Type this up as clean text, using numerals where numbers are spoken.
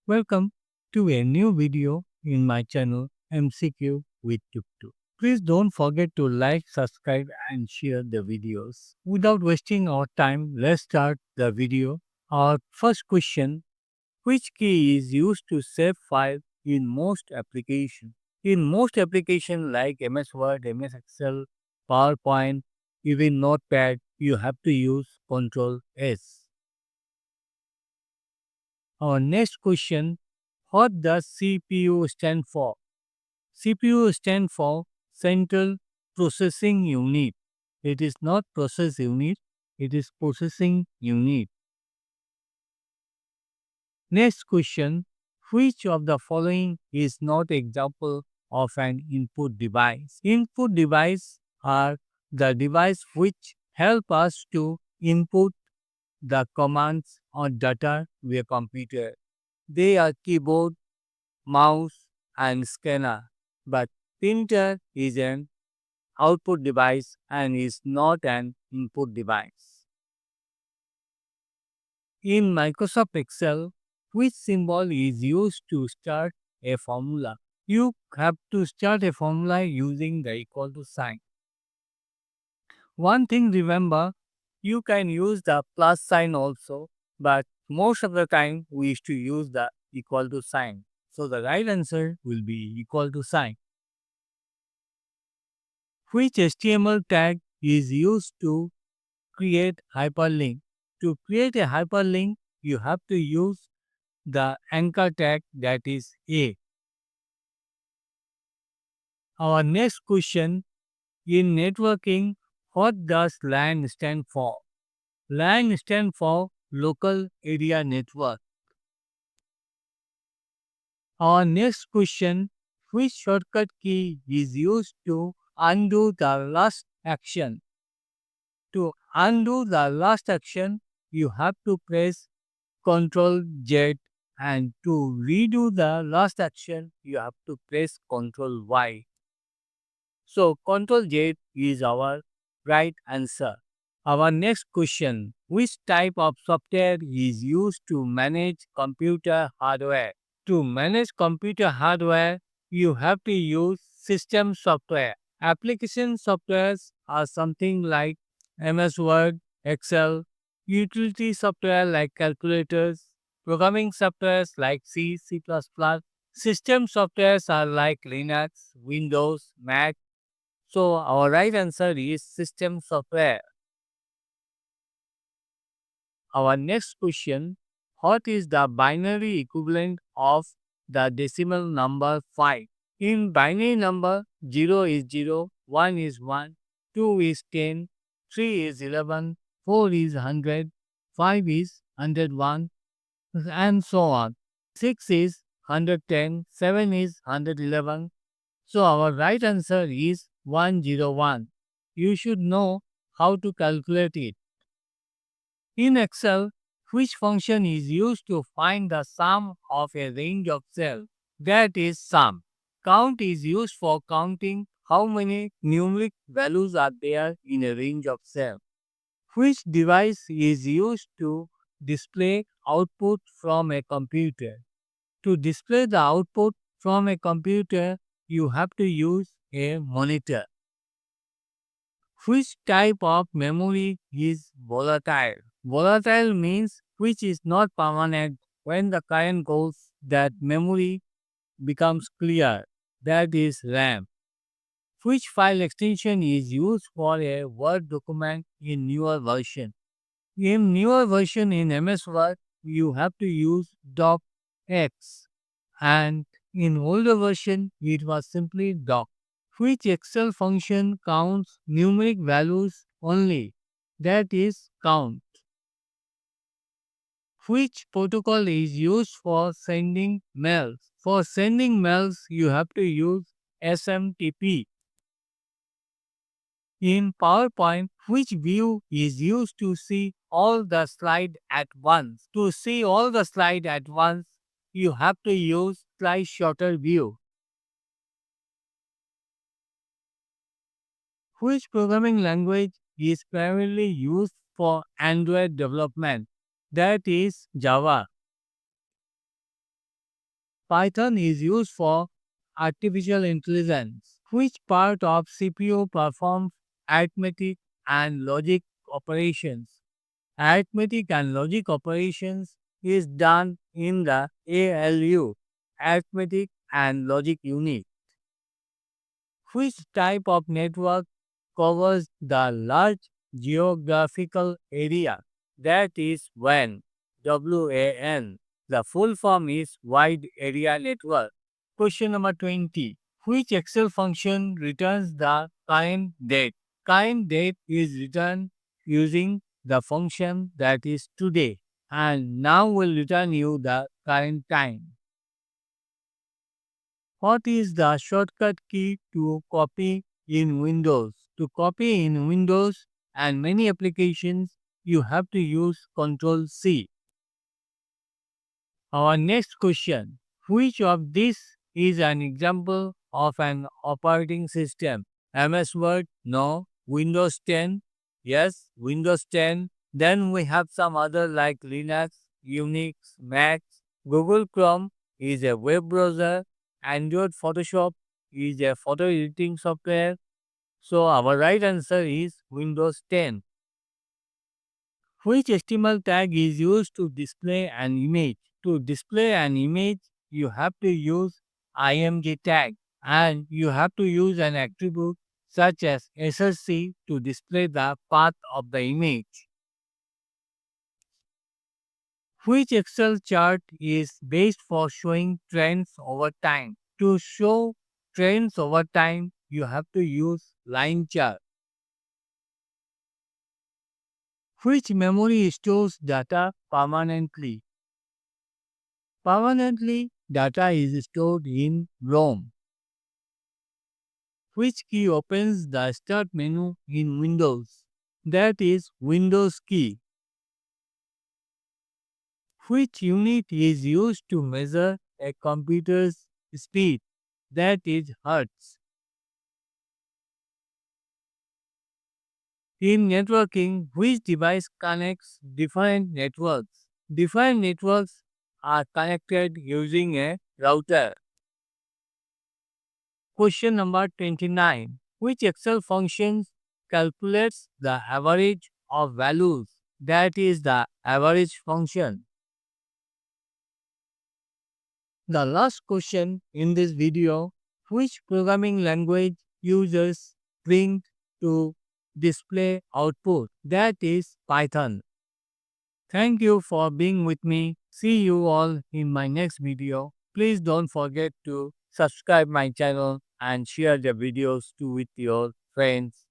Welcome to a new video in my channel MCQ with Tuktu. Please don't forget to like, subscribe and share the videos. Without wasting our time, let's start the video. Our first question, which key is used to save file in most applications? In most applications like MS Word, MS Excel, PowerPoint, even Notepad, you have to use Ctrl S. Our next question, what does CPU stand for? CPU stand for Central Processing Unit. It is not process unit, it is processing unit. Next question, which of the following is not example of an input device? Input device are the device which help us to input the commands or data to a computer. They are keyboard, mouse, and scanner. But printer is an output device and is not an input device. In Microsoft Excel, which symbol is used to start a formula? You have to start a formula using the equal to sign. One thing remember, you can use the plus sign also, but most of the time we used to use the equal to sign. So the right answer will be equal to sign. Which HTML tag is used to create hyperlink? To create a hyperlink, you have to use the anchor tag, that is A. Our next question, in networking, what does LAN stand for? LAN stand for Local Area Network. Our next question, which shortcut key is used to undo the last action? To undo the last action, you have to press Ctrl Z, and to redo the last action, you have to press Ctrl Y. So Ctrl Z is our right answer. Our next question, which type of software is used to manage computer hardware? To manage computer hardware, you have to use system software. Application softwares are something like MS Word, Excel, utility software like calculators, programming softwares like C, C++. System softwares are like Linux, Windows, Mac. So our right answer is system software. Our next question, what is the binary equivalent of the decimal number 5? In binary number, 0 is 0, 1 is 1, 2 is 10, 3 is 11, 4 is 100, 5 is 101, and so on. 6 is 110, 7 is 111. So our right answer is 101. You should know how to calculate it. In Excel, which function is used to find the sum of a range of cells? That is sum. Count is used for counting how many numeric values are there in a range of cells. Which device is used to display output from a computer? To display the output from a computer, you have to use a monitor. Which type of memory is volatile? Volatile means which is not permanent. When the current goes, that memory becomes clear. That is RAM. Which file extension is used for a Word document in newer version? In newer version in MS Word, you have to use docx, and in older version, it was simply doc. Which Excel function counts numeric values only? That is count. Which protocol is used for sending mails? For sending mails, you have to use SMTP. In PowerPoint, which view is used to see all the slide at once? To see all the slide at once, you have to use slide shorter view. Which programming language is primarily used for Android development? That is Java. Python is used for artificial intelligence. Which part of CPU performs arithmetic and logic operations? Arithmetic and logic operations is done in the ALU, arithmetic and logic unit. Which type of network covers the large geographical area? That is WAN. WAN. The full form is Wide Area Network. Question number 20. Which Excel function returns the current date? Current date is returned using the function that is today, and now will return you the current time. What is the shortcut key to copy in Windows? To copy in Windows and many applications, you have to use Ctrl C. Our next question. Which of these is an example of an operating system? MS Word? No. Windows 10? Yes, Windows 10. Then we have some other like Linux, Unix, Mac. Google Chrome is a web browser. Android Photoshop is a photo editing software. So our right answer is Windows 10. Which HTML tag is used to display an image? To display an image, you have to use img tag, and you have to use an attribute such as src to display the path of the image. Which Excel chart is best for showing trends over time? To show trends over time, you have to use line chart. Which memory stores data permanently? Permanently, data is stored in ROM. Which key opens the Start menu in Windows? That is Windows key. Which unit is used to measure a computer's speed? That is Hertz. In networking, which device connects different networks? Different networks are connected using a router. Question number 29. Which Excel functions calculates the average of values? That is the average function. The last question in this video, which programming language uses string to display output? That is Python. Thank you for being with me. See you all in my next video. Please don't forget to subscribe my channel and share the videos too with your friends.